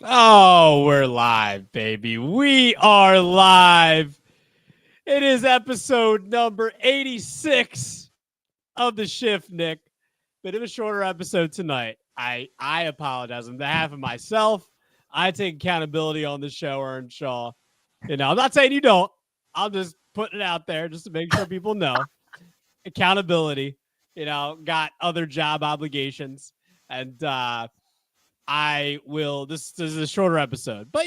Oh, we're live, baby. We are live. It is episode number 86 of the shift, Nick. Bit of a shorter episode tonight. I apologize on behalf of myself. I take accountability on the show, Earnshaw. I'm not saying you don't. I'm just putting it out there just to make sure people know. Accountability. Got other job obligations. And I will. This is a shorter episode, but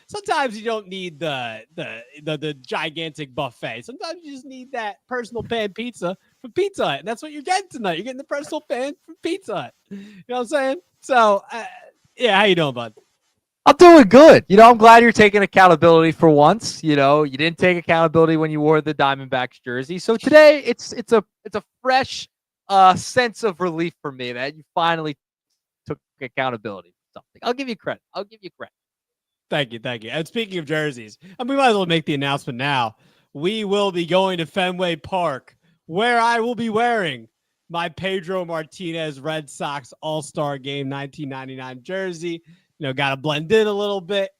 sometimes you don't need the gigantic buffet. Sometimes you just need that personal pan pizza from Pizza Hut, and that's what you're getting tonight. You're getting the personal pan from Pizza Hut. You know what I'm saying? So, yeah, how you doing, bud? I'm doing good. I'm glad you're taking accountability for once. You didn't take accountability when you wore the Diamondbacks jersey. So today it's a fresh sense of relief for me that you finally took accountability for something. I'll give you credit. Thank you. And speaking of jerseys, we might as well make the announcement now. We will be going to Fenway Park, where I will be wearing my Pedro Martinez Red Sox All-Star Game 1999 jersey. Got to blend in a little bit.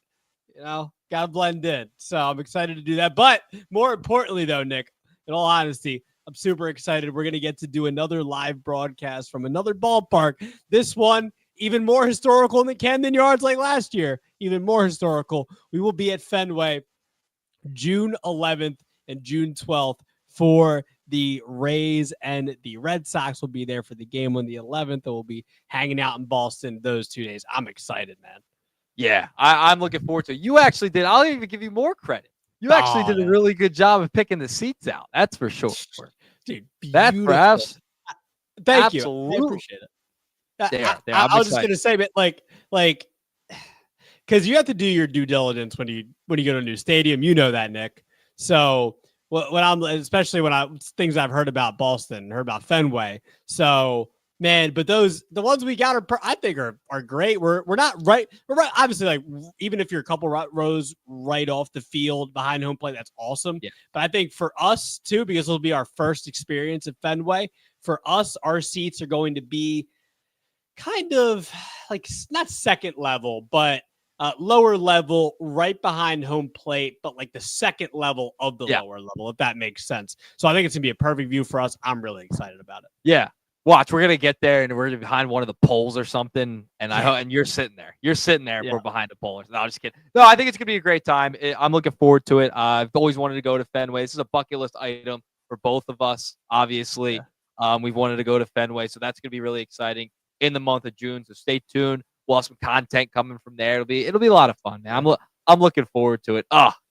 Got to blend in. So I'm excited to do that. But more importantly, though, Nick, in all honesty, I'm super excited. We're going to get to do another live broadcast from another ballpark. This one, even more historical than Camden Yards like last year. Even more historical. We will be at Fenway June 11th and June 12th for the Rays, and the Red Sox will be there for the game on the 11th. We'll be hanging out in Boston those 2 days. I'm excited, man. Yeah, I'm looking forward to it. You actually did. I'll even give you more credit. You actually did a really good job of picking the seats out. That's for sure. Dude, that perhaps. Thank absolutely. you. I appreciate it. I was just gonna say, but like, because you have to do your due diligence when you go to a new stadium. You know that, Nick. So when I'm, especially when things I've heard about Boston, heard about Fenway. So man, but the ones we got I think are great. We're not right. We're right. Obviously, like even if you're a couple rows right off the field behind home plate, that's awesome. Yeah. But I think for us too, because it'll be our first experience at Fenway, for us, our seats are going to be kind of like not second level, but lower level, right behind home plate, but like the second level of the lower level, if that makes sense. So I think it's gonna be a perfect view for us. I'm really excited about it. Yeah. Watch, we're gonna get there and we're gonna be behind one of the poles or something, and you're sitting there. You're sitting there. We're behind the pole. No, I'm just kidding. No, I think it's gonna be a great time. I'm looking forward to it. I've always wanted to go to Fenway. This is a bucket list item for both of us. Obviously, we've wanted to go to Fenway, so that's gonna be really exciting in the month of June. So stay tuned. We'll have some content coming from there. It'll be a lot of fun, man. I'm looking forward to it.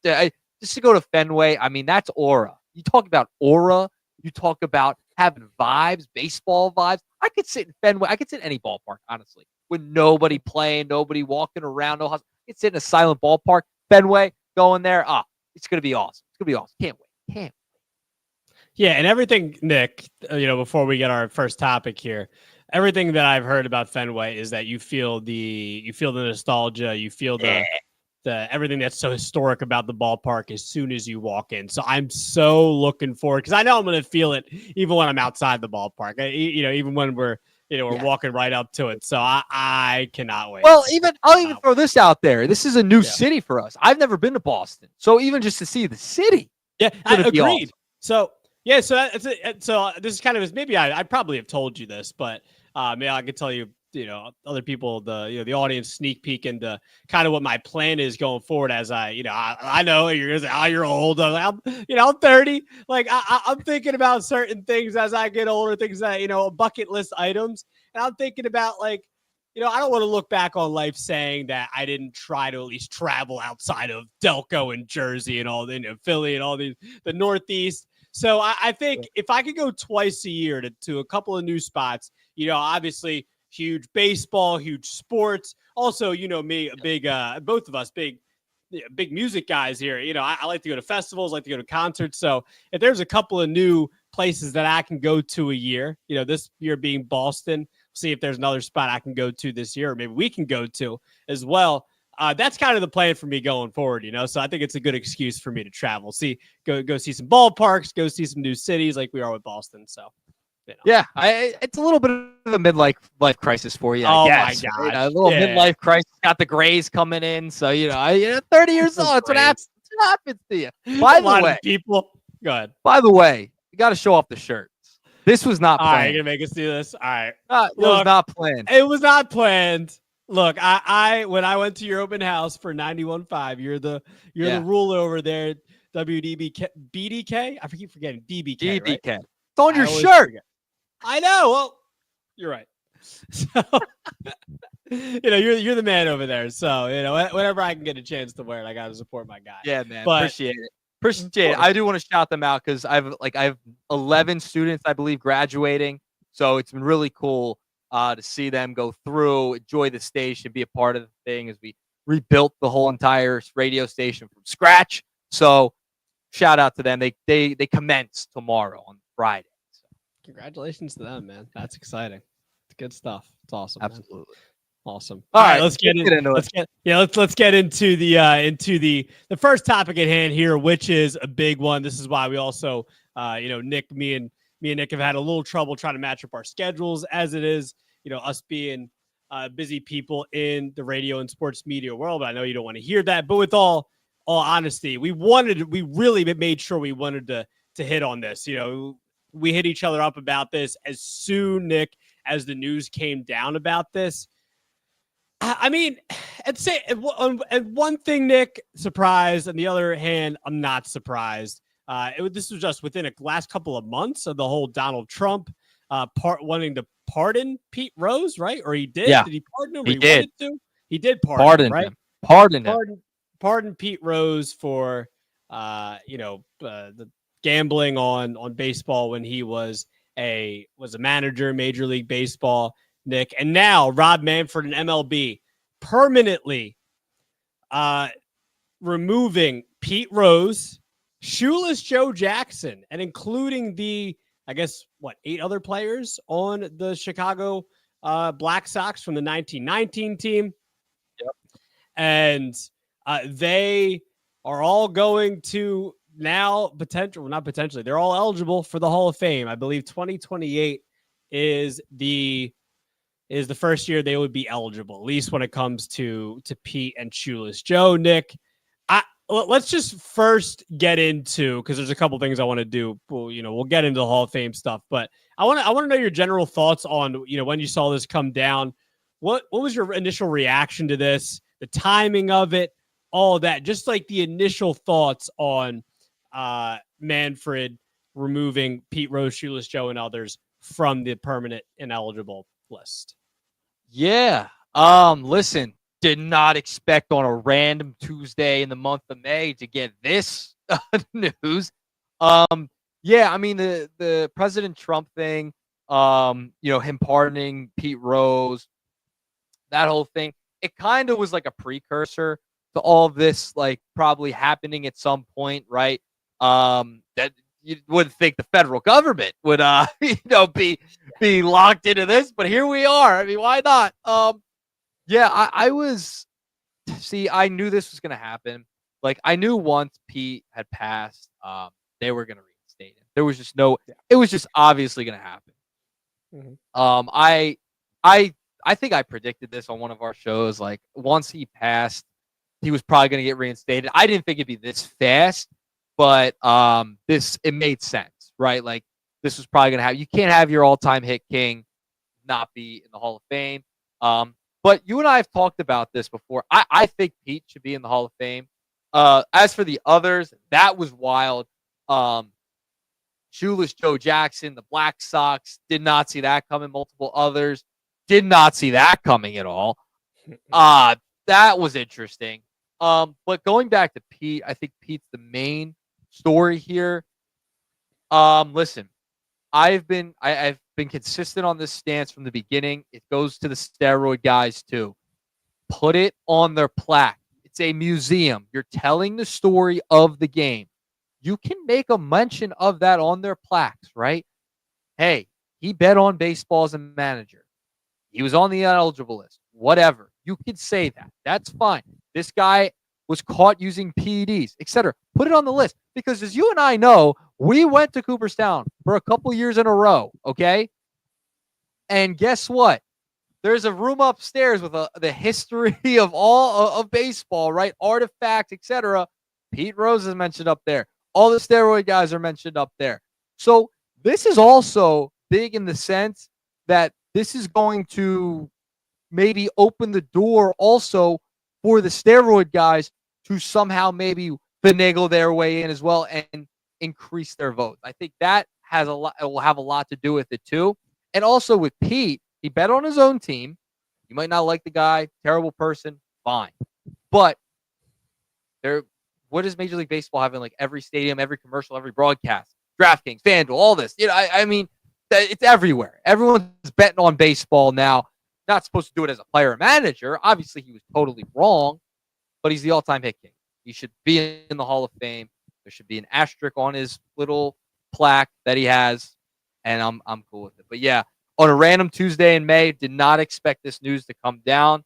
Just to go to Fenway. I mean, that's aura. You talk about aura. You talk about having vibes, baseball vibes. I could sit in Fenway. I could sit in any ballpark, honestly, with nobody playing, nobody walking around. No hustle. I could sit in a silent ballpark. Fenway, going there. It's gonna be awesome. It's gonna be awesome. Can't wait. Yeah, and everything, Nick. Before we get our first topic here. Everything that I've heard about Fenway is that you feel the nostalgia, you feel the everything that's so historic about the ballpark as soon as you walk in. So I'm so looking forward because I know I'm going to feel it even when I'm outside the ballpark. Even when we're walking right up to it. So I cannot wait. Well, I'll even throw this out there. This is a new city for us. I've never been to Boston, so even just to see the city, I agreed. Awesome. So yeah, so that's it. So this is kind of maybe I probably have told you this, but. Maybe I could tell you, other people, the audience sneak peek into kind of what my plan is going forward. As I know you're gonna say, you're old. I'm 30. Like I'm thinking about certain things as I get older, things that bucket list items, and I'm thinking about like, I don't want to look back on life saying that I didn't try to at least travel outside of Delco and Jersey and all the Philly and all the Northeast. So I think if I could go twice a year to a couple of new spots, obviously huge baseball, huge sports. Also, me, a big, both of us, big music guys here. I like to go to festivals, like to go to concerts. So if there's a couple of new places that I can go to a year, this year being Boston, see if there's another spot I can go to this year, or maybe we can go to as well. That's kind of the plan for me going forward, So I think it's a good excuse for me to travel, go see some ballparks, go see some new cities like we are with Boston. So You know. Yeah, it's a little bit of a midlife crisis for you. I guess, my gosh, right? A little midlife crisis. Got the grays coming in, so 30 years old. That's what happens. That's what happens to you. By the way, people. Go ahead. By the way, you got to show off the shirts. This was not planned. All right, you're gonna make us do this. All right, it was not planned. It was not planned. Look, I when I went to your open house for 91.5, you're the ruler over there. WDBK, BDK. I keep forgetting DBK. DBK. Right? It's on your shirt. Forget. I know. Well, you're right. So, you're the man over there. So, whenever I can get a chance to wear it, I got to support my guy. Yeah, man. Appreciate it. I do want to shout them out because I have 11 students, I believe, graduating. So it's been really cool to see them go through, enjoy the station, be a part of the thing as we rebuilt the whole entire radio station from scratch. So shout out to them. They commence tomorrow on Friday. So. Congratulations to them, man. That's exciting. It's good stuff. It's awesome. Absolutely. Man. Awesome. All right, let's get into it. Let's get into the first topic at hand here, which is a big one. This is why we also me and Nick have had a little trouble trying to match up our schedules as it is, us being busy people in the radio and sports media world. But I know you don't want to hear that, but with all honesty, we really made sure we wanted to hit on this. We hit each other up about this as soon, Nick, as the news came down about this. I mean, and one thing, Nick, surprised. On the other hand, I'm not surprised. This was just within the last couple of months of the whole Donald Trump wanting to pardon Pete Rose, right? Or he did? Yeah. Did he pardon him? He did. He did pardon him, right? Pardon Pete Rose for the gambling on baseball when he was a manager in Major League Baseball. Nick, and now Rob Manfred and MLB permanently removing Pete Rose, Shoeless Joe Jackson, and including the, 8 other players on the Chicago Black Sox from the 1919 team. Yep. And they are all going to now they're all eligible for the Hall of Fame. I believe 2028 is the first year they would be eligible, at least when it comes to Pete and Shoeless Joe. Nick, let's just first get into, because there's a couple things I want to do. We'll get into the Hall of Fame stuff, but I want to know your general thoughts on, when you saw this come down. What was your initial reaction to this, the timing of it, all of that, just like the initial thoughts on Manfred removing Pete Rose, Shoeless Joe, and others from the permanent ineligible list? Yeah. Listen, did not expect on a random Tuesday in the month of May to get this news. Yeah, I mean the President Trump thing, him pardoning Pete Rose, that whole thing, it kind of was like a precursor to all of this, like probably happening at some point, right? That you wouldn't think the federal government would, be locked into this, but here we are. I mean, why not? Yeah, I knew this was going to happen. Like, I knew once Pete had passed, they were going to reinstate him. There was just it was just obviously going to happen. Mm-hmm. I think I predicted this on one of our shows. Like, once he passed, he was probably going to get reinstated. I didn't think it'd be this fast. But it made sense, right? Like, this was probably going to happen. You can't have your all-time hit king not be in the Hall of Fame. But you and I have talked about this before. I think Pete should be in the Hall of Fame. As for the others, that was wild. Shoeless Joe Jackson, the Black Sox, did not see that coming. Multiple others did not see that coming at all. That was interesting. But going back to Pete, I think Pete's the main story here. Listen, I've been consistent on this stance from the beginning. It goes to the steroid guys too. Put it on their plaque. It's a museum. You're telling the story of the game. You can make a mention of that on their plaques, right? Hey, he bet on baseball as a manager. He was on the ineligible list. Whatever. You could say that. That's fine. This guy was caught using PEDs, etc. Put it on the list, because as you and I know, We went to Cooperstown for a couple years in a row, okay? And guess what? There's a room upstairs with the history of all of baseball, right? Artifacts, etc. Pete Rose is mentioned up there. All the steroid guys are mentioned up there. So this is also big in the sense that this is going to maybe open the door also for the steroid guys to somehow maybe finagle their way in as well and increase their votes. I think that has a lot. It will have a lot to do with it too. And also with Pete, he bet on his own team. You might not like the guy, terrible person, fine. But what does Major League Baseball have in like every stadium, every commercial, every broadcast? DraftKings, FanDuel, all this. I mean, it's everywhere. Everyone's betting on baseball now. Not supposed to do it as a player or manager. Obviously, he was totally wrong, but he's the all-time hit king. He should be in the Hall of Fame. There should be an asterisk on his little plaque that he has, and I'm cool with it. But yeah, on a random Tuesday in May, did not expect this news to come down.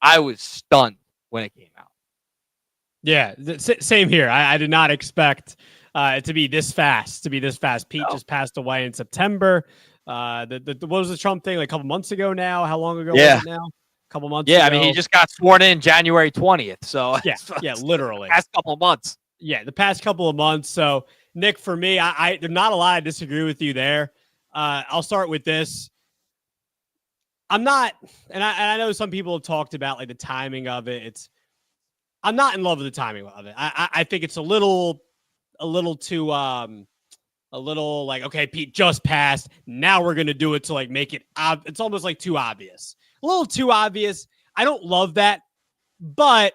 I was stunned when it came out. Yeah, same here. I did not expect it to be this fast. Pete just passed away in September. What was the Trump thing, like a couple months ago now? How long ago was it now? A couple months ago. I mean, he just got sworn in January 20th. So yeah, literally. Past couple of months. Yeah, the past couple of months. So, Nick, for me, there's not a lot I disagree with you there. I'll start with this. I'm not, and I know some people have talked about like the timing of it. I'm not in love with the timing of it. I think it's a little too like, okay, Pete just passed. Now we're gonna do it to like make it. It's almost like too obvious. A little too obvious. I don't love that, but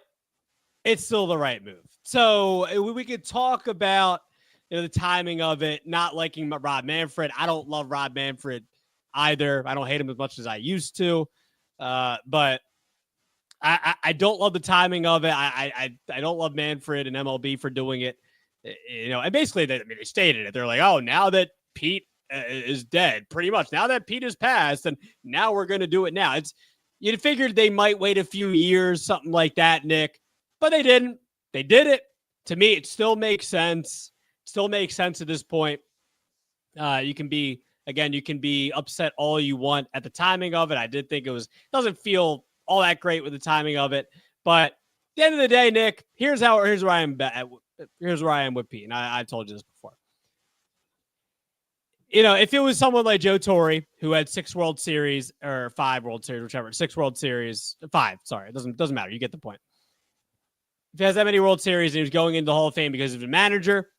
it's still the right move. So we could talk about the timing of it, not liking Rob Manfred. I don't love Rob Manfred either. I don't hate him as much as I used to, but I don't love the timing of it. I don't love Manfred and MLB for doing it. And basically they stated it. They're like, oh, now that Pete is dead, pretty much. Now that Pete has passed, and now we're going to do it now. You'd figured they might wait a few years, something like that, Nick, but they didn't. They did it. To me, it still makes sense. Still makes sense at this point. You can be upset all you want at the timing of it. I did think doesn't feel all that great with the timing of it. But at the end of the day, Nick, here's where I am with Pete. And I told you this before. If it was someone like Joe Torre, who had 6 World Series or 5 World Series, whichever, 6 World Series, 5, sorry, it doesn't matter. You get the point. If he has that many World Series and he was going into the Hall of Fame because of the manager,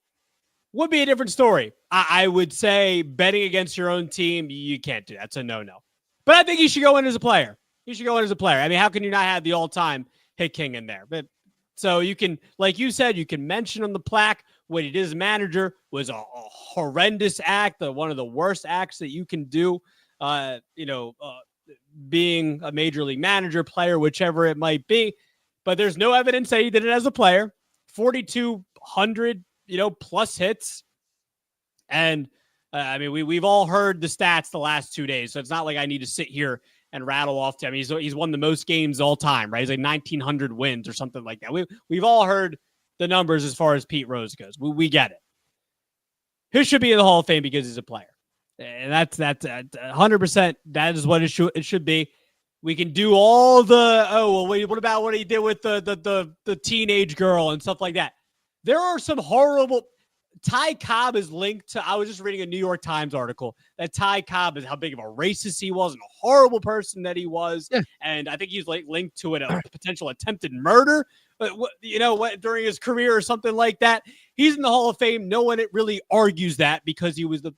would be a different story. I would say betting against your own team, you can't do that. That's a no-no. But I think he should go in as a player. I mean, how can you not have the all-time hit king in there? But so you can, like you said, you can mention on the plaque what he did as manager was a horrendous act, one of the worst acts that you can do, being a major league manager, player, whichever it might be. But there's no evidence that he did it as a player. 4,200, plus hits. And I mean, we've all heard the stats the last 2 days. So it's not like I need to sit here and rattle off. I mean, he's won the most games all time, right? He's like 1,900 wins or something like that. We've all heard the numbers as far as Pete Rose goes. We get it. He should be in the Hall of Fame because he's a player. And that's 100%. That is what it should be. We can do all what about what he did with the teenage girl and stuff like that? There are some horrible. Ty Cobb is linked to. I was just reading a New York Times article that Ty Cobb is how big of a racist he was and a horrible person that he was, and I think he's linked to a potential attempted murder. During his career or something like that. He's in the Hall of Fame. No one really argues that because he was the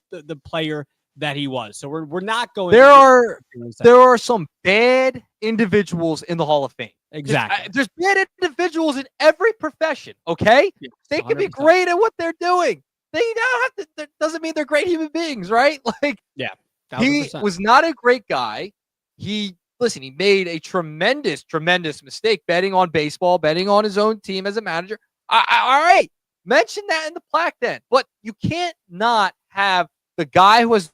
player that he was. So we're not going. There are some bad individuals in the Hall of Fame. Exactly. There's bad individuals in every profession. Okay, yeah, they can be great at what they're doing. They don't have to. That doesn't mean they're great human beings, right? Like, yeah, 1,000%. He was not a great guy. He made a tremendous mistake betting on baseball, betting on his own team as a manager. All right, mention that in the plaque then. But you can't not have the guy who has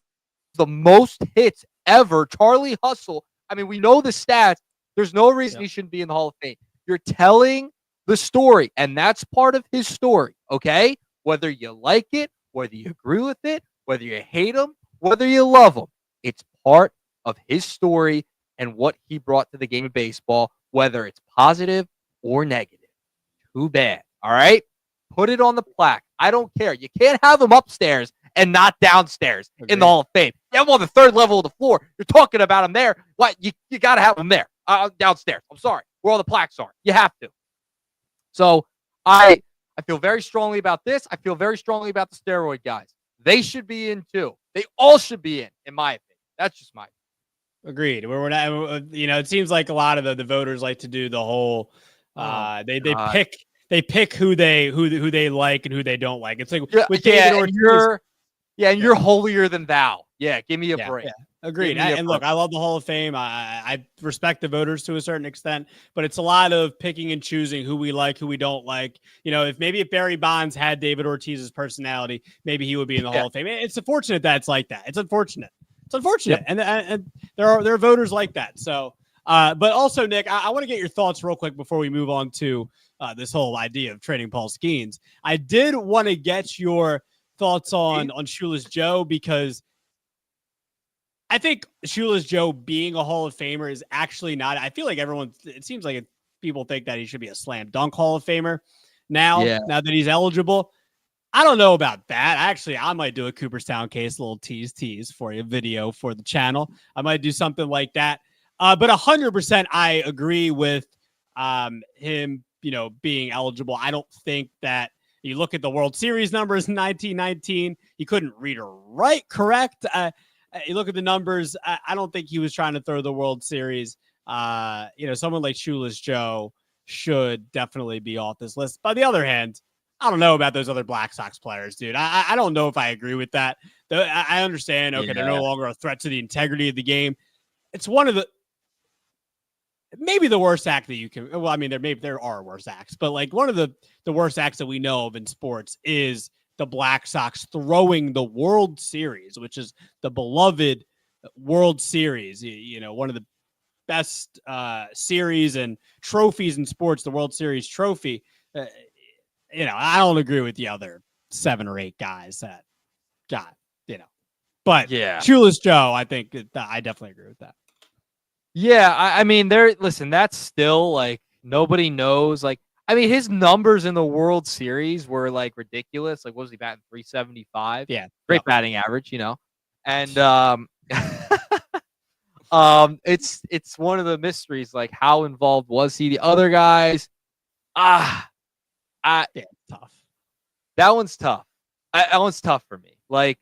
the most hits ever, Charlie Hustle. I mean, we know the stats. There's no reason he shouldn't be in the Hall of Fame. You're telling the story, and that's part of his story, okay? Whether you like it whether you agree with it, whether you hate him, whether you love him. It's part of his story and what he brought to the game of baseball, whether it's positive or negative. Too bad. All right? Put it on the plaque. I don't care. You can't have him upstairs and not downstairs in the Hall of Fame. You have him on the third level of the floor. You're talking about him there. What? You got to have him there, downstairs. I'm sorry. Where all the plaques are. You have to. So I feel very strongly about this. I feel very strongly about the steroid guys. They should be in too. They all should be in my opinion. That's just my opinion. Agreed. We're not, it seems like a lot of the voters like to do the whole, they pick who they like and who they don't like. It's like with David Ortiz. You're holier than thou. Yeah, give me a break. Yeah. Agreed. And look, I love the Hall of Fame. I respect the voters to a certain extent, but it's a lot of picking and choosing who we like, who we don't like. If Barry Bonds had David Ortiz's personality, maybe he would be in the Hall of Fame. It's unfortunate that it's like that. It's unfortunate. Yep. And there are voters like that. So, but also, Nick, I want to get your thoughts real quick before we move on to this whole idea of trading Paul Skenes. I did want to get your thoughts on Shoeless Joe, because I think Shoeless Joe being a Hall of Famer is actually not. I feel like it seems like people think that he should be a slam dunk Hall of Famer now that he's eligible. I don't know about that. I might do a Cooperstown case, a little tease for you, video for the channel. I might do something like that. But 100% I agree with him, being eligible. I don't think that you look at the World Series numbers in 1919, he couldn't read or write correct. You look at the numbers, I don't think he was trying to throw the World Series. Someone like Shoeless Joe should definitely be off this list. By the other hand, I don't know about those other Black Sox players, dude. I don't know if I agree with that. I understand, they're no longer a threat to the integrity of the game. It's one of the maybe the worst act that you can. Well, I mean, there are worse acts, but like one of the worst acts that we know of in sports is the Black Sox throwing the World Series, which is the beloved World Series. One of the best series and trophies in sports, the World Series trophy. I don't agree with the other 7 or 8 guys that got, but Shoeless Joe, I think I definitely agree with that. Yeah, I mean, that's still like nobody knows. Like, I mean, his numbers in the World Series were like ridiculous. Like, what was he batting? 375? Yeah. Great batting average, And it's one of the mysteries, like how involved was he? The other guys, tough. That one's tough. That one's tough for me. Like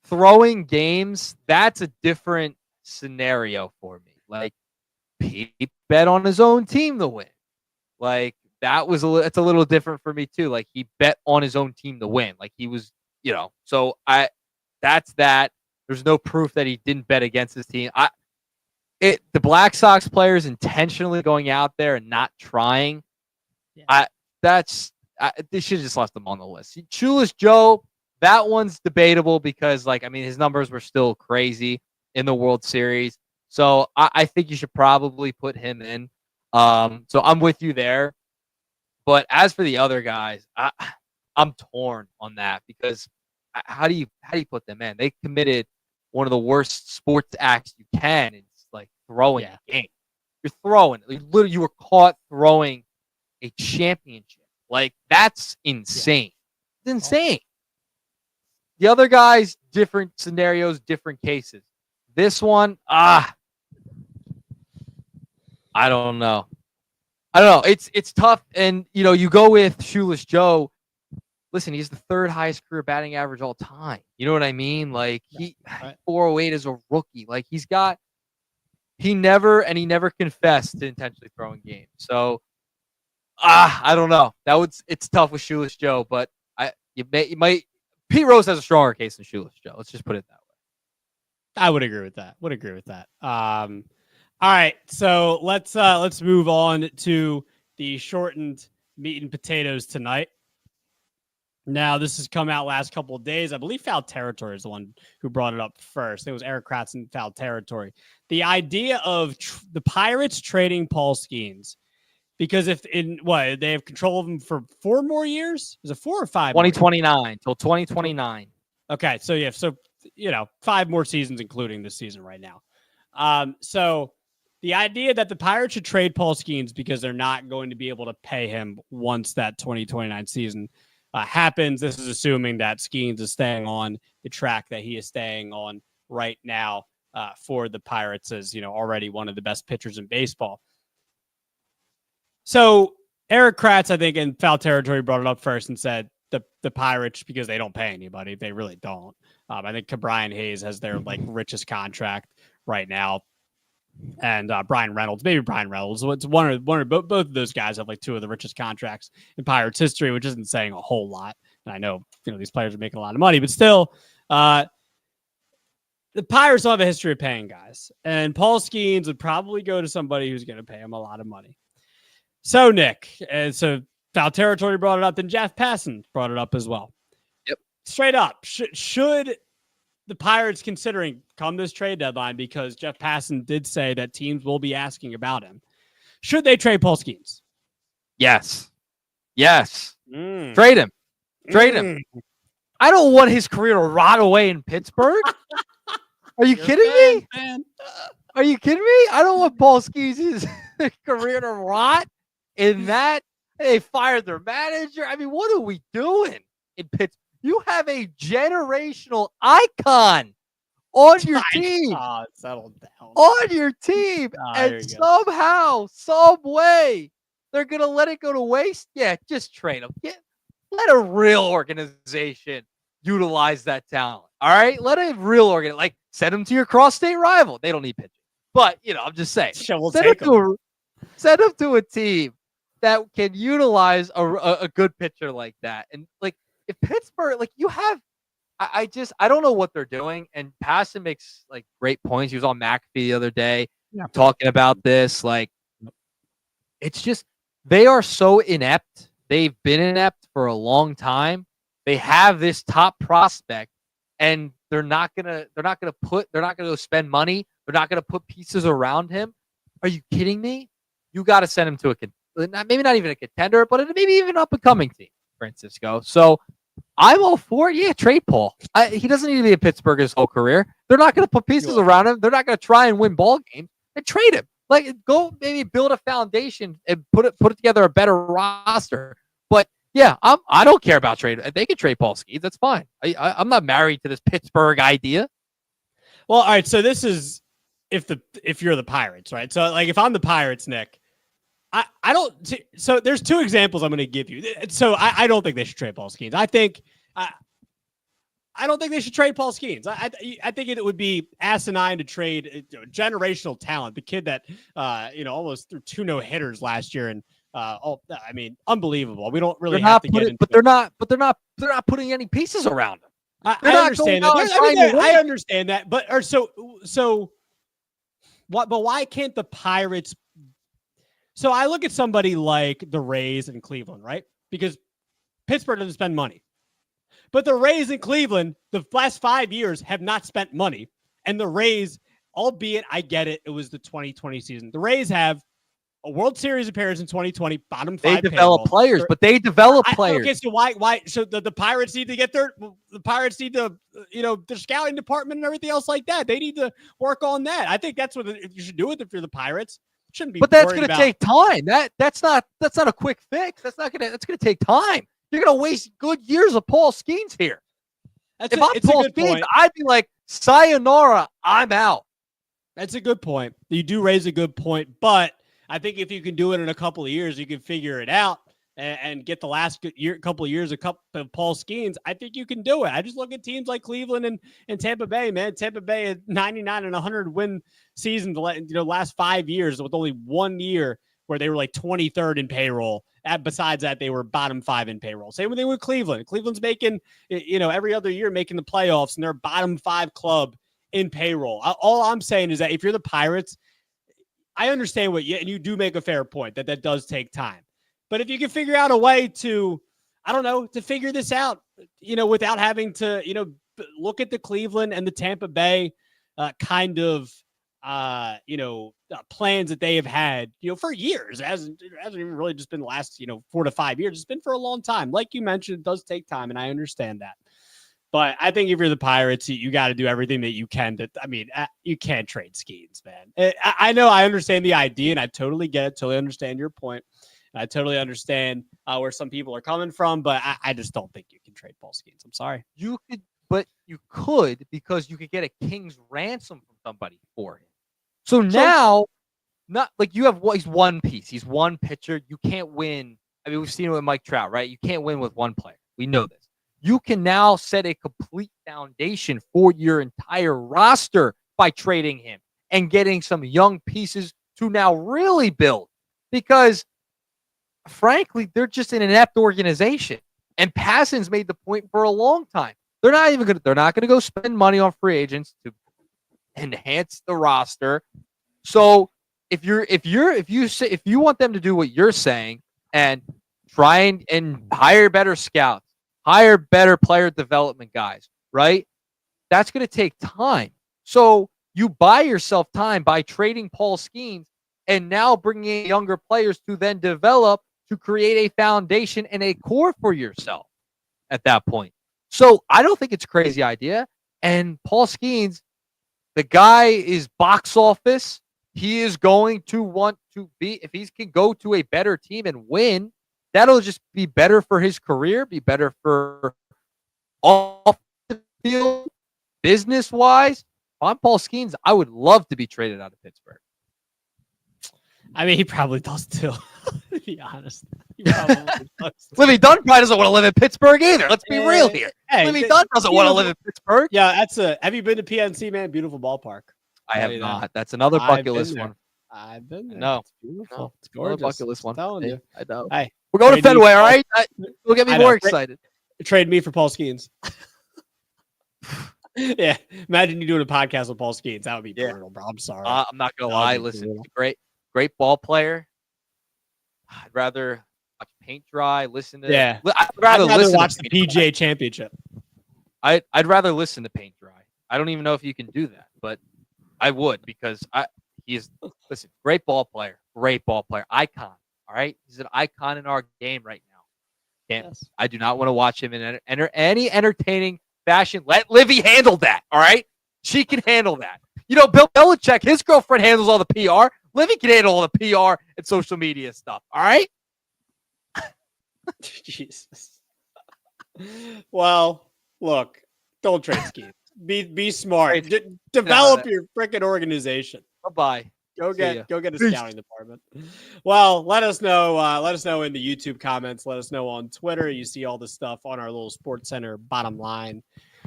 throwing games, that's a different scenario for me. Like he bet on his own team to win. Like it's a little different for me too. Like he bet on his own team to win. Like he was, so that's that. There's no proof that he didn't bet against his team. The Black Sox players intentionally going out there and not trying. Yeah. They should have just left them on the list. Shoeless Joe, that one's debatable because, his numbers were still crazy in the World Series. So I think you should probably put him in. So I'm with you there. But as for the other guys, I'm torn on that because how do you put them in? They committed one of the worst sports acts you can. It's like throwing a game. You're throwing. Literally, you were caught throwing a championship. Like, that's insane. It's insane. The other guys, different scenarios, different cases. This one, I don't know. It's tough. And, you go with Shoeless Joe. Listen, he's the 3rd highest career batting average all time. You know what I mean? Like, 408 as a rookie. Like, he never confessed to intentionally throwing games. So, I don't know. It's tough with Shoeless Joe, but you might. Pete Rose has a stronger case than Shoeless Joe. Let's just put it that way. I would agree with that. All right, so let's move on to the shortened meat and potatoes tonight. Now, this has come out last couple of days. I believe Foul Territory is the one who brought it up first. It was Eric Kratz in Foul Territory. The idea of the Pirates trading Paul Skenes Because if they have control of him for 4 more years? Is it 4 or 5? 2029 till 2029. Okay, so 5 more seasons, including this season right now. So the idea that the Pirates should trade Paul Skenes because they're not going to be able to pay him once that 2029 season happens. This is assuming that Skenes is staying on the track that he is staying on right now for the Pirates as, already one of the best pitchers in baseball. So Eric Kratz, I think, in Foul Territory brought it up first and said the Pirates, because they don't pay anybody, they really don't. I think Brian Hayes has their richest contract right now, and Brian Reynolds. It's one or both of those guys have 2 of the richest contracts in Pirates history, which isn't saying a whole lot. And I know these players are making a lot of money, but still, the Pirates don't have a history of paying guys, and Paul Skenes would probably go to somebody who's going to pay him a lot of money. So, Nick, and so Foul Territory brought it up, and Jeff Passan brought it up as well. Yep. Straight up, should the Pirates, considering come this trade deadline, because Jeff Passan did say that teams will be asking about him, should they trade Paul Skenes? Yes. Trade him. I don't want his career to rot away in Pittsburgh. Are you kidding me? Man. Are you kidding me? I don't want Paul Skenes' career to rot in that. They fired their manager. I mean, what are we doing in Pittsburgh? You have a generational icon on your team. Settle down. On your team. And somehow, some way, they're going to let it go to waste? Yeah, just trade him. Let a real organization utilize that talent. All right? Let a real organization, send him to your cross-state rival. They don't need pitching. But, I'm just saying. Send him to a team that can utilize a good pitcher like that. And, if Pittsburgh, you have, I don't know what they're doing. And Passan makes great points. He was on McAfee the other day talking about this. It's just, they are so inept. They've been inept for a long time. They have this top prospect, and they're not gonna go spend money. They're not gonna put pieces around him. Are you kidding me? You got to send him to maybe not even a contender, but maybe even an up-and-coming team, Francisco. So I'm all for it. Yeah, trade Paul. He doesn't need to be in Pittsburgh his whole career. They're not going to put pieces around him. They're not going to try and win ball games. And trade him. Go maybe build a foundation and put together a better roster. But yeah, I don't care about trade. They can trade Paul Skenes. That's fine. I'm not married to this Pittsburgh idea. Well, all right. So this is if you're the Pirates, right? So if I'm the Pirates, Nick, I don't. So there's 2 examples I'm going to give you. So I don't think they should trade Paul Skenes. I don't think they should trade Paul Skenes. I think it would be asinine to trade generational talent. The kid that almost threw 2 no-hitters last year, and unbelievable. We don't really have to get into but they're not putting any pieces around him. I understand that. I understand that. But why can't the Pirates? So I look at somebody like the Rays in Cleveland, right? Because Pittsburgh doesn't spend money. But the Rays in Cleveland, the last 5 years, have not spent money. And the Rays, albeit I get it, it was the 2020 season. The Rays have a World Series appearance in 2020, bottom 5. They develop players, but they develop players. Okay, so why? So the Pirates need to get the Pirates need to, the scouting department and everything else like that. They need to work on that. I think that's what you should do if you're the Pirates. Shouldn't be. But that's going to take time. That's not a quick fix. That's going to take time. You're going to waste good years of Paul Skenes here. If I'm Paul Skenes, I'd be like, sayonara, I'm out. That's a good point. You do raise a good point, but I think if you can do it in a couple of years, you can figure it out and get the last couple of years of Paul Skenes. I think you can do it. I just look at teams like Cleveland and Tampa Bay, man. Tampa Bay had 99 and 100 win season the last 5 years with only 1 year where they were 23rd in payroll. Besides that, they were bottom 5 in payroll. Same thing with Cleveland. Cleveland's making, every other year making the playoffs, and they're a bottom 5 club in payroll. All I'm saying is that if you're the Pirates, I understand and you do make a fair point that does take time. But if you can figure out a way to, to figure this out, without having to, look at the Cleveland and the Tampa Bay kind of plans that they have had, for years. It hasn't even really just been the last, 4 to 5 years. It's been for a long time. Like you mentioned, it does take time, and I understand that. But I think if you're the Pirates, you got to do everything that you can. You can't trade Skenes, man. I know, I understand the idea, and I totally get it. Totally understand your point. And I totally understand where some people are coming from, but I just don't think you can trade Paul Skenes. I'm sorry. You could because you could get a king's ransom from somebody for him. So now, not like he's one piece. He's one pitcher. You can't win. I mean, we've seen it with Mike Trout, right? You can't win with one player. We know this. You can now set a complete foundation for your entire roster by trading him and getting some young pieces to now really build. Because, frankly, they're just an inept organization. And Passan's made the point for a long time. They're not gonna go spend money on free agents to enhance the roster. So if you want them to do what you're saying and try and hire better scouts, hire better player development guys, right? That's going to take time. So you buy yourself time by trading Paul Skenes and now bringing in younger players to then develop to create a foundation and a core for yourself at that point. So I don't think it's a crazy idea. And Paul Skenes, the guy is box office. He is going to want to be, if he can go to a better team and win, that'll just be better for his career, be better for off the field, business-wise. If I'm Paul Skenes, I would love to be traded out of Pittsburgh. I mean, he probably does too, to be honest. He probably does. Livy Dunn probably doesn't want to live in Pittsburgh either. Let's be real here. Hey, Livy Dunn doesn't want to live in Pittsburgh. Yeah, have you been to PNC, man? Beautiful ballpark. I have not. That's another bucket list one. I've been there. No, it's beautiful. No, it's gorgeous. Bucket list one. I'm telling you. I know. Hey, we're going to Fenway, all right? It'll get me more excited. Trade me for Paul Skenes. Yeah, imagine you doing a podcast with Paul Skenes. That would be brutal, bro. I'm sorry. I'm not gonna lie. Listen, great ball player. I'd rather watch paint dry. Listen to I'd rather watch the PGA Championship. I'd rather listen to paint dry. I don't even know if you can do that, but I would because great ball player, icon. All right, he's an icon in our game right now. I do not want to watch him in any entertaining fashion. Let Livy handle that. All right, she can handle that. Bill Belichick, his girlfriend handles all the PR. Livy can handle all the PR and social media stuff. All right. Jesus. Well, look, don't trade Skenes. Be smart. Develop your freaking organization. Bye-bye. Go get a scouting department. Well, let us know. Let us know in the YouTube comments. Let us know on Twitter. You see all the stuff on our little Sports Center bottom line.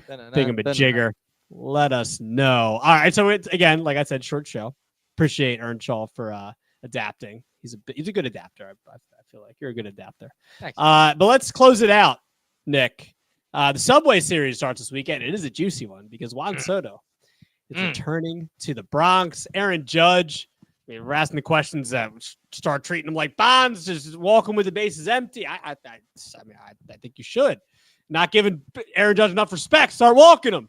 Thingamajigger. Let us know. All right. So it's, again, like I said, short show. Appreciate Earnshaw for adapting. He's a good adapter. I feel like you're a good adapter. Thanks. But let's close it out, Nick. The Subway Series starts this weekend. It is a juicy one because Juan Soto is returning to the Bronx. Aaron Judge, we're asking the questions that start treating him like Bonds, just walking with the bases empty. I think you should. Not giving Aaron Judge enough respect. Start walking him.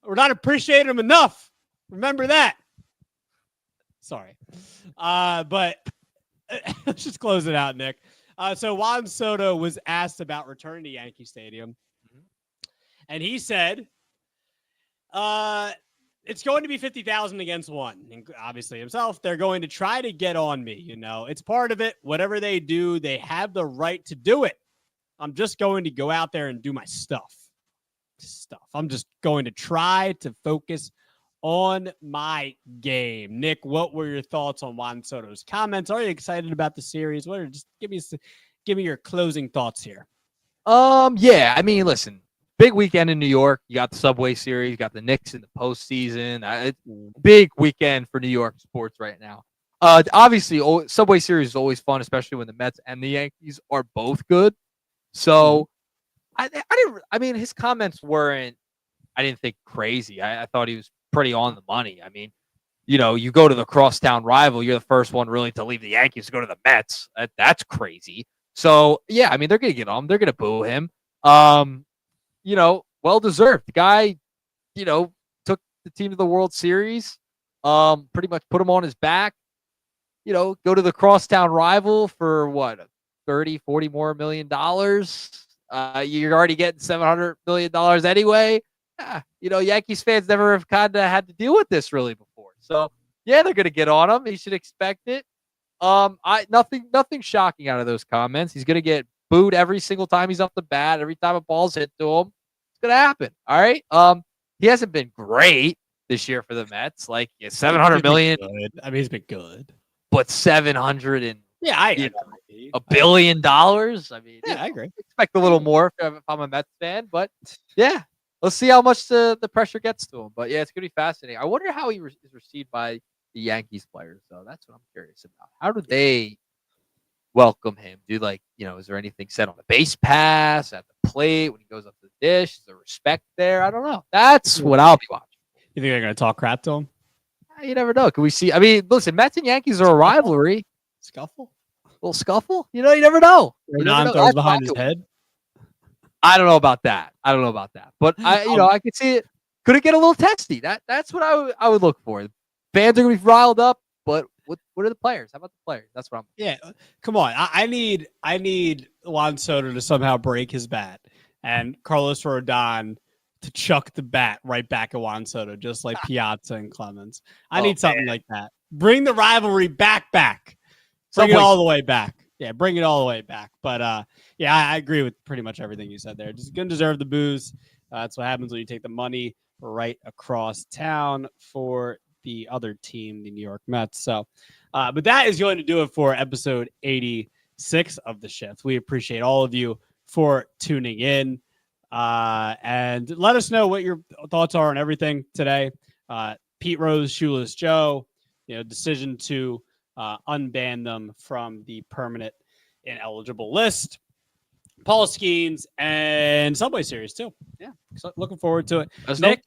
We're not appreciating him enough. Remember that. Sorry. But let's just close it out, Nick. So Juan Soto was asked about returning to Yankee Stadium. And he said, it's going to be 50,000 against one. And obviously himself, they're going to try to get on me. It's part of it. Whatever they do, they have the right to do it. I'm just going to go out there and do my stuff. I'm just going to try to focus on my game. Nick, what were your thoughts on Juan Soto's comments? Are you excited about the series? Just give me your closing thoughts here. Yeah. I mean, listen, big weekend in New York. You got the Subway Series. You got the Knicks in the postseason. Big weekend for New York sports right now. Obviously, Subway Series is always fun, especially when the Mets and the Yankees are both good. So, I mean, his comments weren't, I didn't think crazy. I thought he was pretty on the money. I mean, you go to the crosstown rival, you're the first one really to leave the Yankees to go to the Mets. That's crazy. So, yeah, I mean, they're going to get on him. They're going to boo him. Well-deserved. The guy, took the team to the World Series. Pretty much put him on his back. You know, go to the crosstown rival for what, 30, 40 more $1 million. You're already getting $700 million anyway. You know, Yankees fans never have kind of had to deal with this really before. So yeah, they're gonna get on him. He should expect it. Nothing shocking out of those comments. He's gonna get booed every single time he's off the bat. Every time a ball's hit to him, it's gonna happen. All right. He hasn't been great this year for the Mets. Like 700 million. I mean, he's been good, but 700 and $1 billion. I mean, I agree. Expect a little more if I'm a Mets fan, but yeah, let's see how much the pressure gets to him. But yeah, it's gonna be fascinating. I wonder how he is received by the Yankees players, though. That's what I'm curious about. How do they welcome him? Is there anything said on the base pass, at the plate, when he goes up to the dish? Is there respect there? I don't know. That's what I'll be watching. You think they're going to talk crap to him? You never know. Can we see? I mean, listen, Mets and Yankees are a rivalry. Scuffle? A little scuffle? You never know. Ron throws behind his head? I don't know about that. But I could see it. Could it get a little testy? That's what I would look for. Fans are going to be riled up, but what are the players? How about the players? That's what I'm. Yeah, come on. I need Juan Soto to somehow break his bat and Carlos Rodon to chuck the bat right back at Juan Soto, just like Piazza and Clemens. I need something like that. Bring the rivalry back. Bring it all the way back. Yeah, bring it all the way back. But I agree with pretty much everything you said there. Just gonna deserve the booze. That's what happens when you take the money right across town for the other team, the New York Mets. So, but that is going to do it for episode 86 of The Shift. We appreciate all of you for tuning in. And let us know what your thoughts are on everything today. Pete Rose, Shoeless Joe, decision to unban them from the permanent ineligible list. Paul Skenes and Subway Series too. Yeah, so looking forward to it. Nick,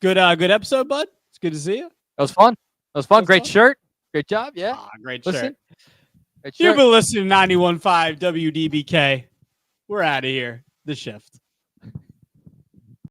good episode, bud. It's good to see you. That was fun. Great shirt. Great job. Yeah. Great shirt. You've been listening to 91.5 WDBK. We're out of here. The Shift.